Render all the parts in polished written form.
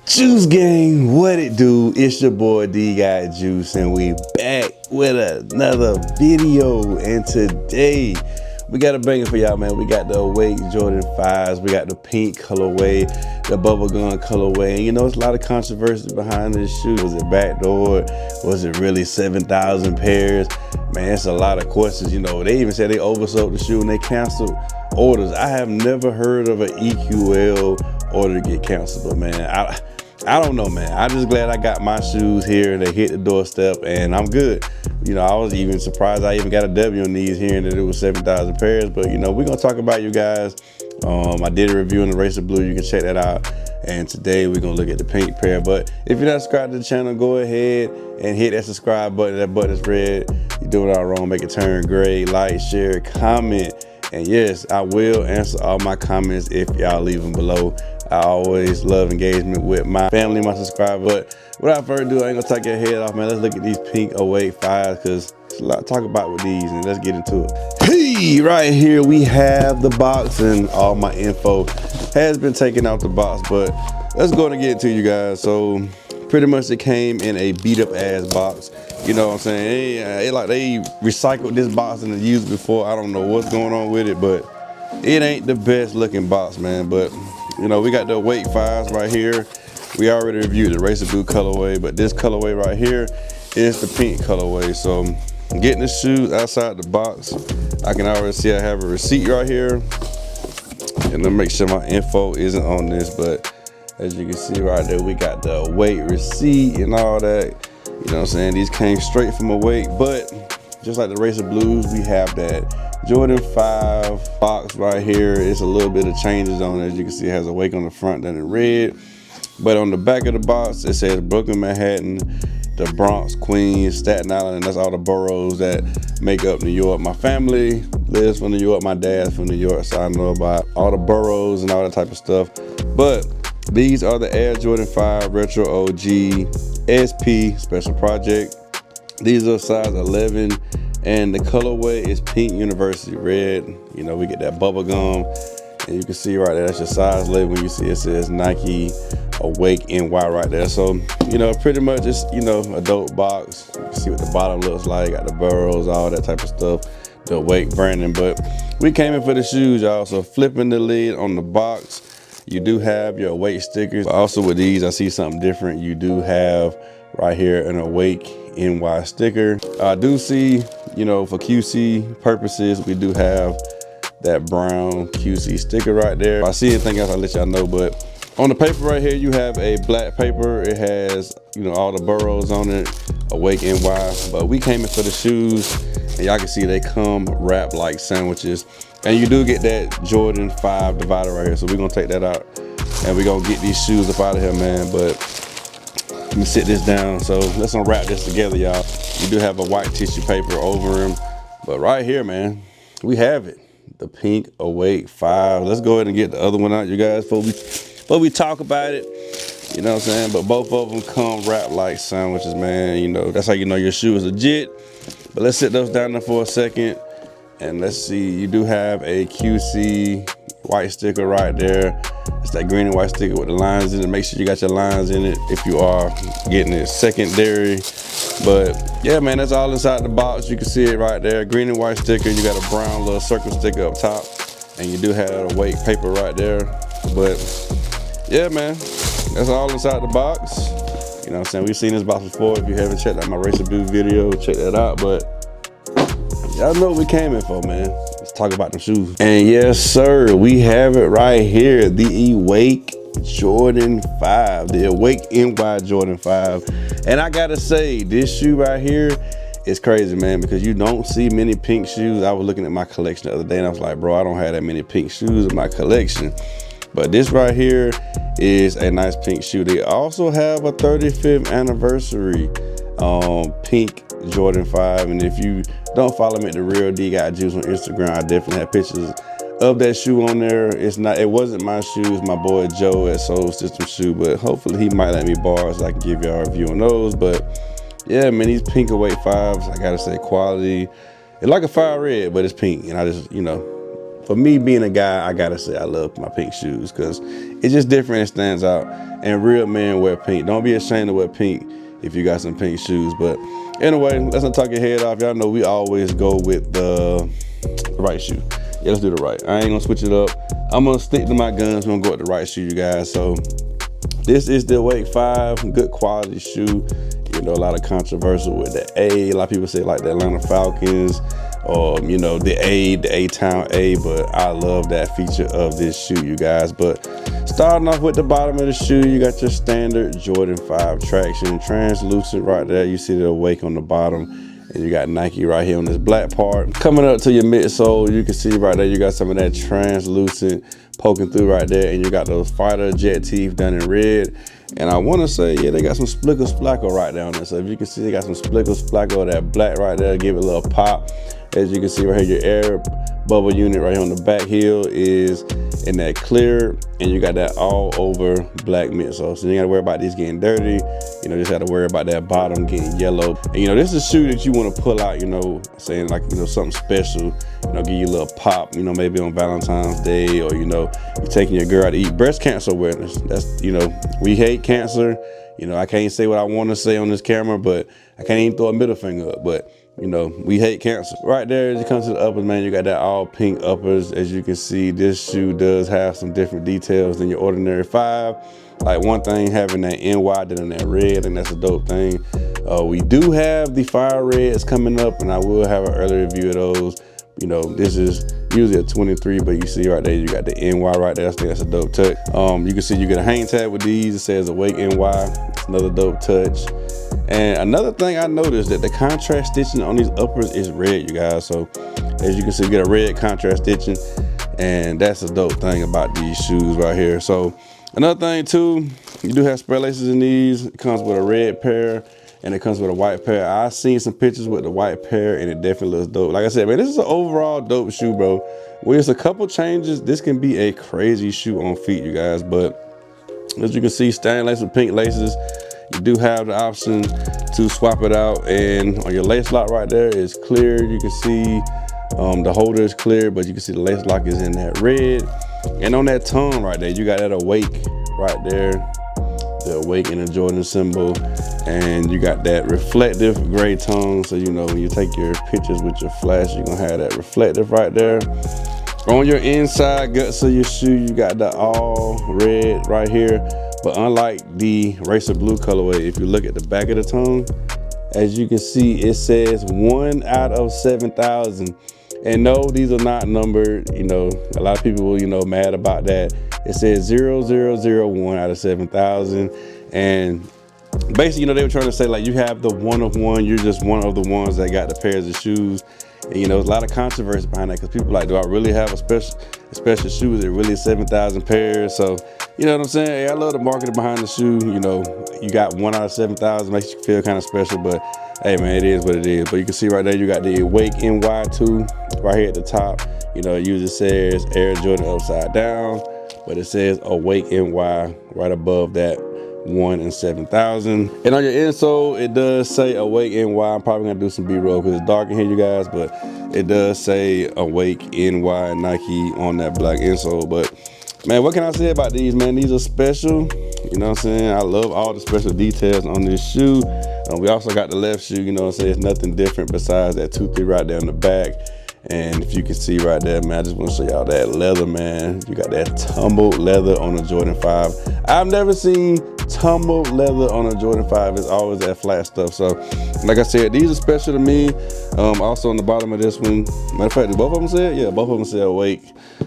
Juice Gang, what it do? It's your boy D Got Juice, and we back with another video. And today we got a banger for y'all, man. We got the Awake Jordan 5s, we got the pink colorway, the Bubblegum colorway. And you know, it's a lot of controversy behind this shoe. Was it backdoor? Was it really 7,000 pairs? Man, it's a lot of questions. You know, they even said they oversold the shoe and they canceled orders. I have never heard of an EQL order get canceled, but man, I don't know, man. I'm just glad I got my shoes here and they hit the doorstep and I'm good. You know, I was even surprised I even got a W on these, hearing that it was 7,000 pairs. But you know, we're gonna talk about you guys. I did a review on the Racer Blue, you can check that out. And today we're gonna look at the pink pair. But if you're not subscribed to the channel, go ahead and hit that subscribe button. That button is red. You're doing it all wrong, make it turn gray. Like, share, comment. And yes, I will answer all my comments if y'all leave them below. I always love engagement with my family, my subscribers. But without further ado, I ain't gonna take your head off, man. Let's look at these pink Awake 5s, because there's a lot to talk about with these, and let's get into it. Hey, right here we have the box, and all my info has been taken out the box, but let's go and get into you guys. So pretty much it came in a beat up ass box. You know what I'm saying? Like they recycled this box and used it before. I don't know what's going on with it, but it ain't the best looking box, man. But you know, we got the Awake 5s right here. We already reviewed the Racer Blue colorway, but this colorway right here is the pink colorway. So I'm getting the shoes outside the box. I can already see I have a receipt right here. And let me make sure my info isn't on this, but as you can see right there, we got the Awake receipt and all that. You know what I'm saying? These came straight from Awake, but just like the Racer Blues, we have that Jordan 5 box right here. It's a little bit of changes on it. As you can see, it has Awake on the front, done in red. But on the back of the box, it says Brooklyn, Manhattan, the Bronx, Queens, Staten Island, and that's all the boroughs that make up New York. My family lives from New York. My dad's from New York, so I know about all the boroughs and all that type of stuff. But these are the Air Jordan 5 Retro OG SP Special Project. These are size 11, and the colorway is Pink University Red. You know, we get that Bubblegum, and you can see right there, that's your size label. You see it says Nike Awake NY right there. So, you know, pretty much it's, you know, a dope box. You can see what the bottom looks like, got the burrows, all that type of stuff, the Awake branding. But we came in for the shoes, y'all. So flipping the lid on the box, you do have your Awake stickers. But also with these, I see something different. You do have right here an Awake NY sticker. I do see, you know, for QC purposes, we do have that brown QC sticker right there. If I see anything else, I'll let y'all know. But on the paper right here, you have a black paper. It has, you know, all the boroughs on it, Awake NY. But we came in for the shoes, and y'all can see they come wrapped like sandwiches. And you do get that Jordan 5 divider right here. So we're gonna take that out and we're gonna get these shoes up out of here, man. But let me sit this down. So let's unwrap this together, y'all. You do have a white tissue paper over them. But right here, man, we have it. The pink Awake 5. Let's go ahead and get the other one out, you guys, before we talk about it. You know what I'm saying? But both of them come wrapped like sandwiches, man. You know, that's how you know your shoe is legit. But let's sit those down there for a second. And let's see, you do have a QC white sticker right there. It's that green and white sticker with the lines in it. Make sure you got your lines in it if you are getting it secondary. But yeah, man, that's all inside the box. You can see it right there. Green and white sticker. You got a brown little circle sticker up top. And you do have a Awake paper right there. But yeah, man, that's all inside the box. You know what I'm saying? We've seen this box before. If you haven't checked out my Racer Blue video, check that out. But y'all know what we came in for, man. Let's talk about them shoes. And yes, sir, we have it right here. The Awake Jordan 5. The Awake NY Jordan 5. And I gotta say, this shoe right here is crazy, man, because you don't see many pink shoes. I was looking at my collection the other day and I was like, bro, I don't have that many pink shoes in my collection. But this right here is a nice pink shoe. They also have a 35th anniversary pink Jordan 5. And if you don't follow me at the Real D Got Juice on Instagram, I definitely have pictures of that shoe on there. It wasn't my shoe, it's my boy Joe at Soul System Shoe, but hopefully he might let me borrow so I can give y'all a review on those. But yeah, man, these pink Awake 5s, I gotta say, quality. It's like a fire red, but it's pink, and I just, you know, for me being a guy, I gotta say I love my pink shoes because it's just different, it stands out. And real men wear pink. Don't be ashamed to wear pink if you got some pink shoes. But anyway, let's not talk your head off. Y'all know we always go with the right shoe. Yeah, let's do the right. I ain't gonna switch it up. I'm gonna stick to my guns. We're gonna go with the right shoe, you guys. So this is the Awake 5, good quality shoe. You know, a lot of controversial with the A. A lot of people say like the Atlanta Falcons, or you know, the A-Town A, but I love that feature of this shoe, you guys. But starting off with the bottom of the shoe, you got your standard Jordan 5 traction, translucent right there. You see the Awake on the bottom, and you got Nike right here on this black part. Coming up to your midsole, you can see right there, you got some of that translucent poking through right there, and you got those fighter jet teeth done in red. And I want to say, yeah, they got some splickle splackle right there on there. So if you can see, they got some splickle splackle, that black right there, give it a little pop. As you can see right here, your air bubble unit right here on the back heel is in that clear, and you got that all over black midsole. So you ain't gotta worry about these getting dirty. You know, just gotta worry about that bottom getting yellow. And you know, this is a shoe that you want to pull out, you know, saying like, you know, something special, you know, give you a little pop, you know, maybe on Valentine's Day, or, you know, you're taking your girl out to eat. Breast cancer awareness. That's, you know, we hate cancer. You know, I can't say what I want to say on this camera, but I can't even throw a middle finger up. But you know, we hate cancer. Right there, as it comes to the uppers, man, you got that all pink uppers. As you can see, this shoe does have some different details than your ordinary 5. Like one thing, having that NY than that red, and that's a dope thing. We do have the fire reds coming up, and I will have an early review of those. You know, this is usually a 23, but you see right there, you got the NY right there. I think that's a dope touch. You can see you get a hang tag with these. It says Awake NY. It's another dope touch. And another thing I noticed, that the contrast stitching on these uppers is red, you guys. So as you can see, you get a red contrast stitching, and that's a dope thing about these shoes right here. So another thing too, you do have spread laces in these. It comes with a red pair, and it comes with a white pair. I've seen some pictures with the white pair, and it definitely looks dope. Like I said, man, this is an overall dope shoe, bro. With a couple changes, this can be a crazy shoe on feet, you guys. But as you can see, stained lace with pink laces. You do have the option to swap it out, and on your lace lock right there is clear. You can see the holder is clear, but you can see the lace lock is in that red. And on that tongue right there, you got that Awake right there, the Awake and the Jordan symbol, and you got that reflective gray tongue. So you know, when you take your pictures with your flash, you're gonna have that reflective right there. On your inside guts of your shoe, you got the all red right here. But unlike the racer blue colorway, if you look at the back of the tongue, as you can see, it says 1 out of 7,000. And no, these are not numbered. You know, a lot of people will, you know, mad about that. It says 0001 out of 7,000. And basically, you know, they were trying to say like, you have the 1 of 1, you're just one of the ones that got the pairs of shoes. And you know, there's a lot of controversy behind that, because people are like, do I really have a special shoe? Is it really 7,000 pairs? So, you know what I'm saying? Hey, I love the marketing behind the shoe. You know, you got 1 out of 7,000, makes you feel kind of special, but hey man, it is what it is. But you can see right there, you got the Awake NY2 right here at the top. You know, it usually says Air Jordan upside down, but it says Awake NY right above that 1 in 7,000. And on your insole, it does say Awake NY. I'm probably gonna do some B-roll because it's dark in here, you guys, but it does say Awake NY Nike on that black insole. But man, what can I say about these, man? These are special. You know what I'm saying? I love all the special details on this shoe. We also got the left shoe, you know what I'm saying? It's nothing different besides that 2-3 right there in the back. And if you can see right there, man, I just want to show y'all that leather, man. You got that tumbled leather on a Jordan 5. I've never seen tumbled leather on a Jordan 5. It's always that flat stuff. So, like I said, these are special to me. Also on the bottom of this one, matter of fact, did both of them say it? Yeah, both of them say Awake.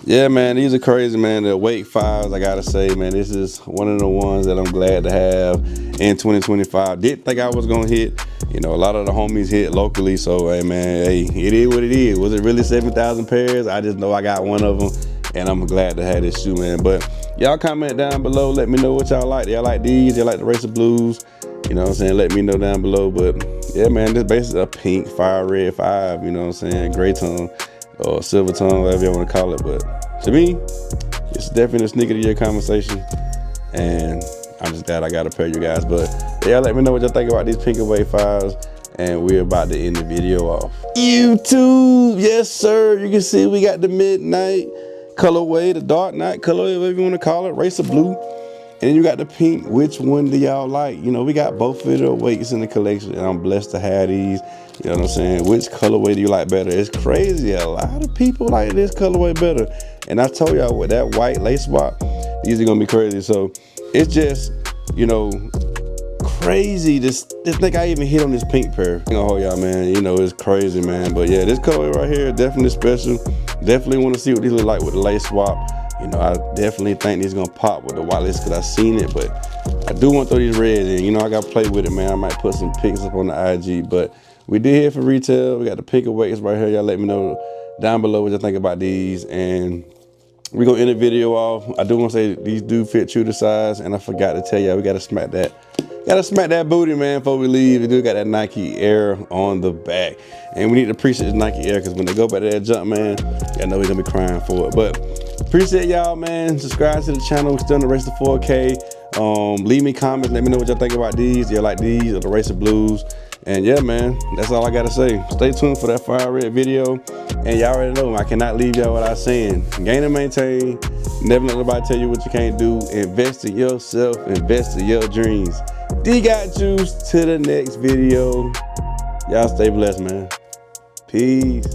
Yeah, man, these are crazy, man. The Awake 5s, I gotta say, man, this is one of the ones that I'm glad to have in 2025. Didn't think I was gonna hit. You know, a lot of the homies hit locally, so hey man, hey, it is what it is. Was it really 7,000 pairs? I just know I got one of them, and I'm glad to have this shoe, man. But y'all comment down below, let me know what y'all like. Y'all like these? Y'all like the Racer Blues? You know what I'm saying? Let me know down below. But yeah, man, this basically a pink fire red 5, you know what I'm saying? Gray tongue or silver tongue, whatever you want to call it. But to me, it's definitely a sneaker of the year conversation, and I'm just glad I got a pair of you guys. But yeah, let me know what y'all think about these pink Awake 5s. and we're about to end the video off. YouTube, yes sir, you can see we got the midnight colorway, the dark night colorway, whatever you want to call it, racer blue. And then you got the pink. Which one do y'all like? You know, we got both of the awakes in the collection, and I'm blessed to have these. You know what I'm saying? Which colorway do you like better? It's crazy. A lot of people like this colorway better. And I told y'all with that white lace swap, these are gonna be crazy. So it's just, you know, crazy. This thing I even hit on this pink pair. I'm gonna hold y'all, man. You know, it's crazy, man. But yeah, this colorway right here, definitely special. Definitely want to see what these look like with the lace swap. You know, I definitely think these gonna pop with the white lace because I seen it, but I do want to throw these reds in. You know, I gotta play with it, man. I might put some pics up on the IG, but we did here for retail. We got the pink awakes right here. Y'all let me know down below what you think about these, and we're gonna end the video off. I do want to say these do fit true to size, and I forgot to tell y'all we gotta smack that booty, man, before we leave. We do got that Nike Air on the back, and we need to appreciate this Nike Air because when they go back to that jump, man, y'all know we're gonna be crying for it. But appreciate y'all, man. Subscribe to the channel. We're still in the race to 4K. Leave me comments. Let me know what y'all think about these. Do you like these or the Racer Blues? And yeah, man, that's all I gotta say. Stay tuned for that fire red video. And y'all already know I cannot leave y'all without saying, gain and maintain. Never let nobody tell you what you can't do. Invest in yourself. Invest in your dreams. D got juice. To the next video. Y'all stay blessed, man. Peace.